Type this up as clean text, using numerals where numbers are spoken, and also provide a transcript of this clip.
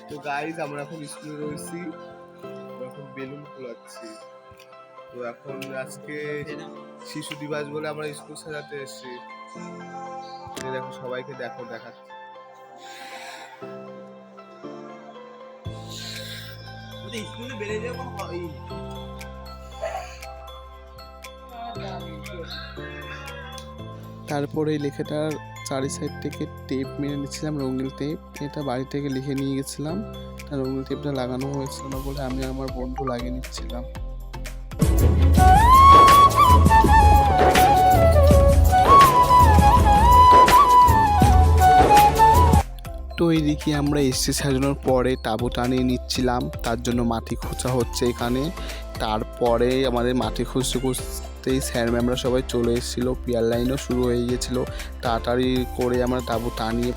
তো গাইজ আমরা এখন স্কুলে রয়েছি, এখন বেলুন ফোলাচ্ছি। তো এখন আজকে শিশু দিবস বলে আমরা স্কুল সাজাতে এসেছি। দেখো সবাইকে দেখাচ্ছি। স্কুলে বেড়ে যাবো তারপরে এই লেখাটার চারি সাইড থেকে টেপ মেরে নিচ্ছিলাম, রঙিন টেপ। এটা বাড়ি থেকে লিখে নিয়ে গেছিলাম, তার রঙিন টেপটা লাগানো হয়েছিল না বলে আমি আর আমার বন্ধু লাগিয়ে নিচ্ছিলাম। তো এইদিকে আমরা এসছি সাজানোর পরে তাঁবু টানিয়ে নিচ্ছিলাম, তার জন্য মাটি খোঁচা হচ্ছে এখানে। তারপরে আমাদের মাটি খুঁজতে খুঁজতেই স্যার ম্যামরা সবাই চলে এসেছিলো, পিয়ার লাইনও শুরু হয়ে গিয়েছিলো। তাড়াতাড়ি করে আমরা তাঁবু টানিয়ে